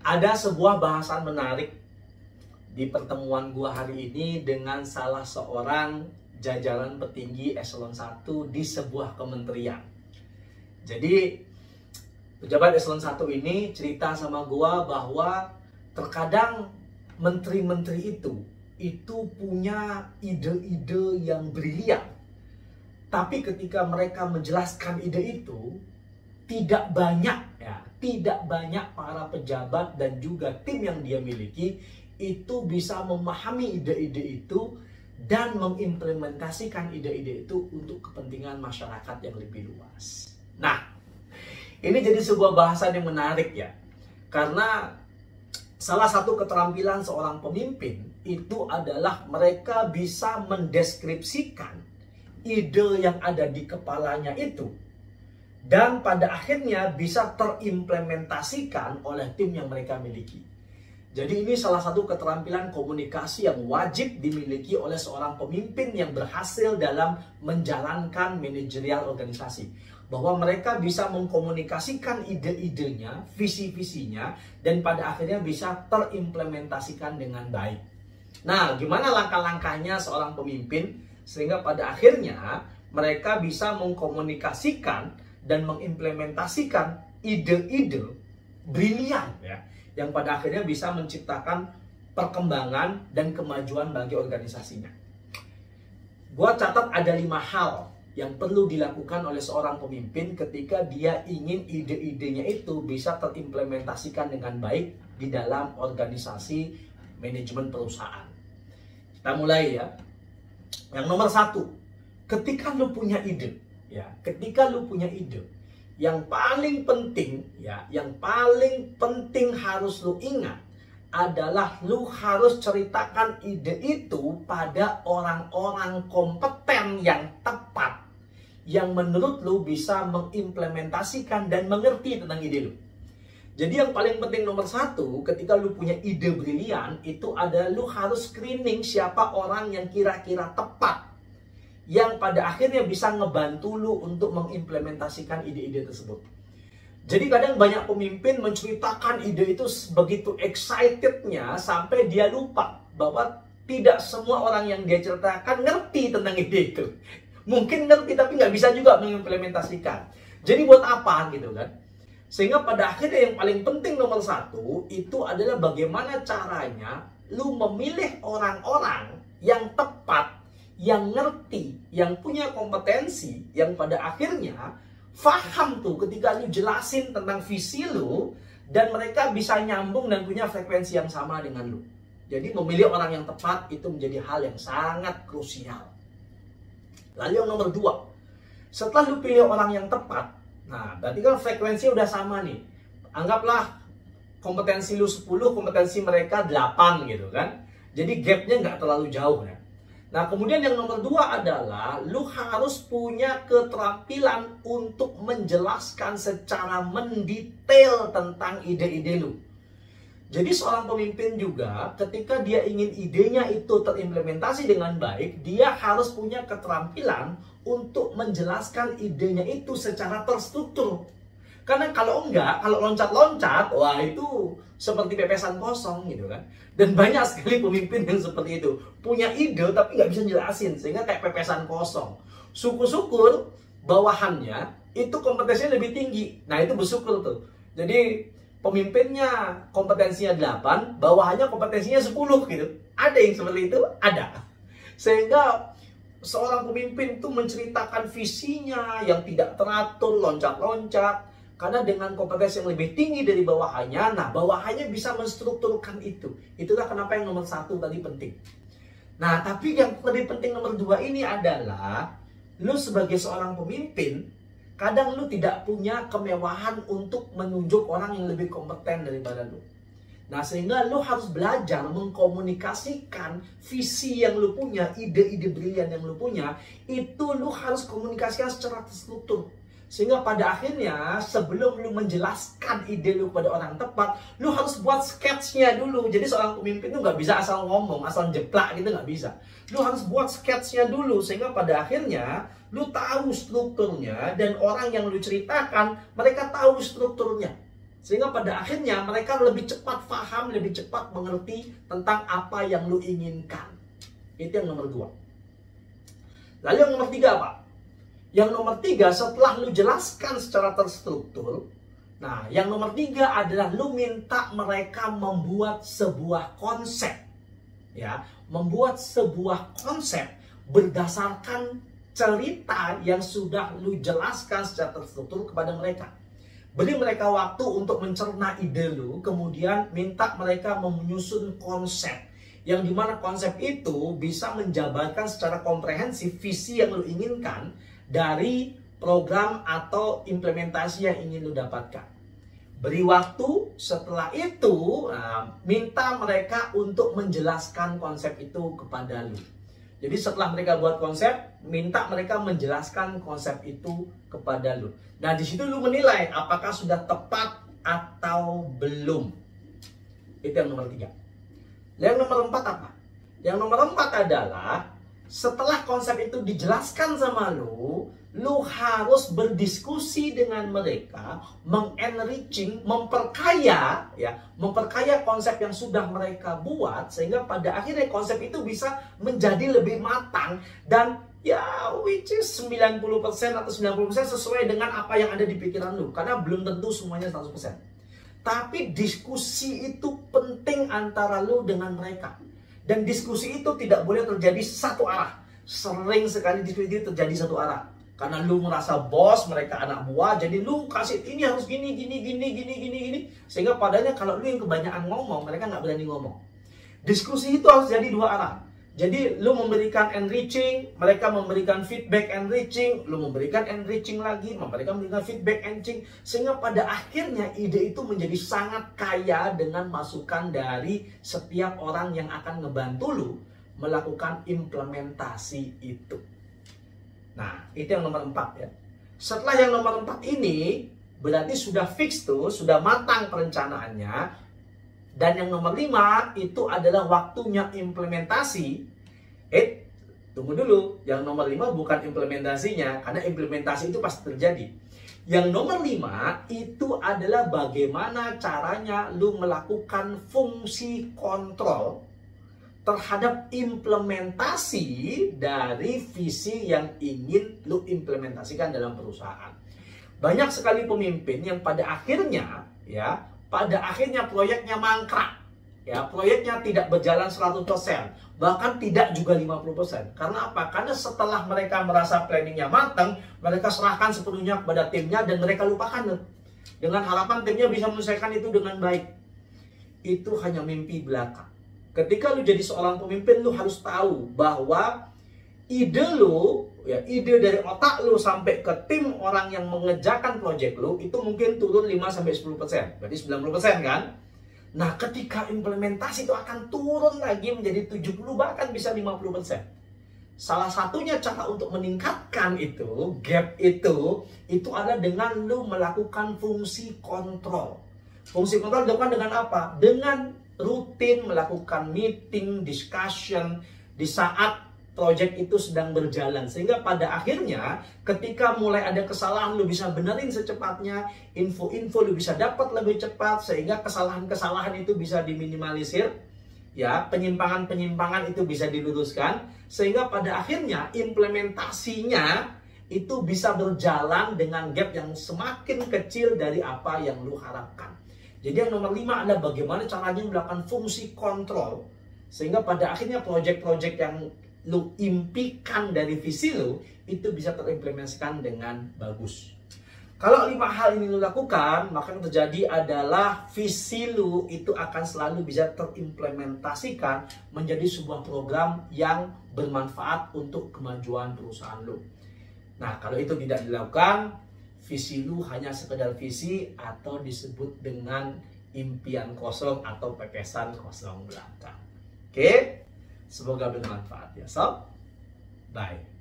Ada sebuah bahasan menarik di pertemuan gua hari ini dengan salah seorang jajaran petinggi eselon 1 di sebuah kementerian. Jadi pejabat eselon 1 ini cerita sama gua bahwa terkadang menteri-menteri itu punya ide-ide yang brilian. Tapi ketika mereka menjelaskan ide itu, tidak banyak para pejabat dan juga tim yang dia miliki itu bisa memahami ide-ide itu dan mengimplementasikan ide-ide itu untuk kepentingan masyarakat yang lebih luas. Nah, ini jadi sebuah bahasan yang menarik ya. Karena salah satu keterampilan seorang pemimpin itu adalah mereka bisa mendeskripsikan ide yang ada di kepalanya itu dan pada akhirnya bisa terimplementasikan oleh tim yang mereka miliki. Jadi ini salah satu keterampilan komunikasi yang wajib dimiliki oleh seorang pemimpin yang berhasil dalam menjalankan manajerial organisasi. Bahwa mereka bisa mengkomunikasikan ide-idenya, visi-visinya, dan pada akhirnya bisa terimplementasikan dengan baik. Nah, gimana langkah-langkahnya seorang pemimpin sehingga pada akhirnya mereka bisa mengkomunikasikan dan mengimplementasikan ide-ide brilian ya, yang pada akhirnya bisa menciptakan perkembangan dan kemajuan bagi organisasinya. Gua catat ada 5 hal yang perlu dilakukan oleh seorang pemimpin ketika dia ingin ide-idenya itu bisa terimplementasikan dengan baik di dalam organisasi manajemen perusahaan. Kita mulai ya. Yang nomor 1, ketika lu punya ide, yang paling penting harus lu ingat adalah lu harus ceritakan ide itu pada orang-orang kompeten yang tepat, yang menurut lu bisa mengimplementasikan dan mengerti tentang ide lu. Jadi yang paling penting nomor 1 ketika lu punya ide brilian itu adalah lu harus screening siapa orang yang kira-kira tepat, yang pada akhirnya bisa ngebantu lu untuk mengimplementasikan ide-ide tersebut. Jadi kadang banyak pemimpin menceritakan ide itu begitu excitednya sampai dia lupa bahwa tidak semua orang yang dia ceritakan ngerti tentang ide itu. Mungkin ngerti tapi nggak bisa juga mengimplementasikan. Jadi buat apa gitu kan? Sehingga pada akhirnya yang paling penting nomor 1 itu adalah bagaimana caranya lu memilih orang-orang yang tepat, yang ngerti, yang punya kompetensi, yang pada akhirnya faham tuh ketika lu jelasin tentang visi lu dan mereka bisa nyambung dan punya frekuensi yang sama dengan lu. Jadi memilih orang yang tepat itu menjadi hal yang sangat krusial. Lalu yang nomor 2, setelah lu pilih orang yang tepat, nah berarti kan frekuensinya udah sama nih. Anggaplah kompetensi lu 10, kompetensi mereka 8 gitu kan. Jadi gapnya nggak terlalu jauh ya. Nah kemudian yang nomor 2 adalah lu harus punya keterampilan untuk menjelaskan secara mendetail tentang ide-ide lu. Jadi seorang pemimpin juga ketika dia ingin idenya itu terimplementasi dengan baik, dia harus punya keterampilan untuk menjelaskan idenya itu secara terstruktur. Karena kalau enggak, kalau loncat-loncat, wah itu seperti pepesan kosong gitu kan. Dan banyak sekali pemimpin yang seperti itu. Punya ide tapi nggak bisa jelasin, sehingga kayak pepesan kosong. Syukur-syukur bawahannya itu kompetensinya lebih tinggi. Nah itu bersyukur tuh. Jadi pemimpinnya kompetensinya 8, bawahannya kompetensinya 10 gitu. Ada yang seperti itu? Ada. Sehingga seorang pemimpin itu menceritakan visinya yang tidak teratur, loncat-loncat. Karena dengan kompetensi yang lebih tinggi dari bawahannya, nah bawahannya bisa menstrukturkan itu. Itulah kenapa yang nomor 1 tadi penting. Nah, tapi yang lebih penting nomor 2 ini adalah, lu sebagai seorang pemimpin, kadang lu tidak punya kemewahan untuk menunjuk orang yang lebih kompeten daripada lu. Nah, sehingga lu harus belajar mengkomunikasikan visi yang lu punya, ide-ide brilian yang lu punya, itu lu harus komunikasikan secara terstruktur. Sehingga pada akhirnya sebelum lu menjelaskan ide lu pada orang tepat, lu harus buat sketsnya dulu. Jadi seorang pemimpin itu nggak bisa asal ngomong, asal jeplak gitu, nggak bisa. Lu harus buat sketsnya dulu sehingga pada akhirnya lu tahu strukturnya dan orang yang lu ceritakan mereka tahu strukturnya. Sehingga pada akhirnya mereka lebih cepat paham, lebih cepat mengerti tentang apa yang lu inginkan. Itu yang nomor 2. Lalu yang nomor 3 apa? Yang nomor 3, setelah lu jelaskan secara terstruktur, nah yang nomor 3 adalah lu minta mereka membuat sebuah konsep. Ya, membuat sebuah konsep berdasarkan cerita yang sudah lu jelaskan secara terstruktur kepada mereka. Beri mereka waktu untuk mencerna ide lu, kemudian minta mereka menyusun konsep. Yang dimana konsep itu bisa menjabarkan secara komprehensif visi yang lu inginkan dari program atau implementasi yang ingin lu dapatkan. Beri waktu, setelah itu minta mereka untuk menjelaskan konsep itu kepada lu. Jadi setelah mereka buat konsep, minta mereka menjelaskan konsep itu kepada lu. Nah, di situ lu menilai apakah sudah tepat atau belum. Itu yang nomor 3. Yang nomor 4 apa? Yang nomor 4 adalah setelah konsep itu dijelaskan sama lu harus berdiskusi dengan mereka, mengenriching, memperkaya konsep yang sudah mereka buat, sehingga pada akhirnya konsep itu bisa menjadi lebih matang dan ya which is 90% atau 90% sesuai dengan apa yang ada di pikiran lu, karena belum tentu semuanya 100%. Tapi diskusi itu penting antara lu dengan mereka. Dan diskusi itu tidak boleh terjadi satu arah. Sering sekali diskusi itu terjadi satu arah. Karena lu merasa bos, mereka anak buah, jadi lu kasih ini harus gini. Sehingga padanya kalau lu yang kebanyakan ngomong, mereka nggak berani ngomong. Diskusi itu harus jadi 2 arah. Jadi lu memberikan enriching, mereka memberikan feedback enriching, lu memberikan enriching lagi, mereka memberikan feedback enriching, sehingga pada akhirnya ide itu menjadi sangat kaya dengan masukan dari setiap orang yang akan ngebantu lu melakukan implementasi itu. Nah, itu yang nomor 4 ya. Setelah yang nomor 4 ini, berarti sudah fix tuh, sudah matang perencanaannya. Dan yang nomor 5 itu adalah waktunya implementasi. Tunggu dulu. Yang nomor 5 bukan implementasinya, karena implementasi itu pasti terjadi. Yang nomor 5 itu adalah bagaimana caranya lu melakukan fungsi kontrol terhadap implementasi dari visi yang ingin lu implementasikan dalam perusahaan. Banyak sekali pemimpin yang pada akhirnya proyeknya mangkrak. Ya, proyeknya tidak berjalan 100%, bahkan tidak juga 50%. Karena apa? Karena setelah mereka merasa planningnya matang, mereka serahkan sepenuhnya kepada timnya dan mereka lupakan dengan harapan timnya bisa menyelesaikan itu dengan baik. Itu hanya mimpi belaka. Ketika lu jadi seorang pemimpin, lu harus tahu bahwa ide lu, ide dari otak lu sampai ke tim orang yang mengerjakan proyek lu itu mungkin turun 5-10%. Berarti 90% kan? Nah, ketika implementasi itu akan turun lagi menjadi 70, bahkan bisa 50%. Salah satunya cara untuk meningkatkan itu, gap itu adalah dengan lu melakukan fungsi kontrol. Fungsi kontrol dilakukan dengan apa? Dengan rutin melakukan meeting, discussion di saat proyek itu sedang berjalan, sehingga pada akhirnya ketika mulai ada kesalahan lu bisa benerin secepatnya, info-info lu bisa dapat lebih cepat, sehingga kesalahan-kesalahan itu bisa diminimalisir, ya, penyimpangan-penyimpangan itu bisa diluruskan, sehingga pada akhirnya implementasinya itu bisa berjalan dengan gap yang semakin kecil dari apa yang lu harapkan. Jadi yang nomor 5 adalah bagaimana caranya melakukan fungsi kontrol, sehingga pada akhirnya proyek-proyek yang lu impikan dari visi lu itu bisa terimplementasikan dengan bagus. Kalau 5 hal ini lu lakukan, maka yang terjadi adalah visi lu itu akan selalu bisa terimplementasikan menjadi sebuah program yang bermanfaat untuk kemajuan perusahaan lu. Nah, kalau itu tidak dilakukan, visi lu hanya sekedar visi atau disebut dengan impian kosong atau pepesan kosong belaka. Oke? Semoga bermanfaat ya sob. Bye.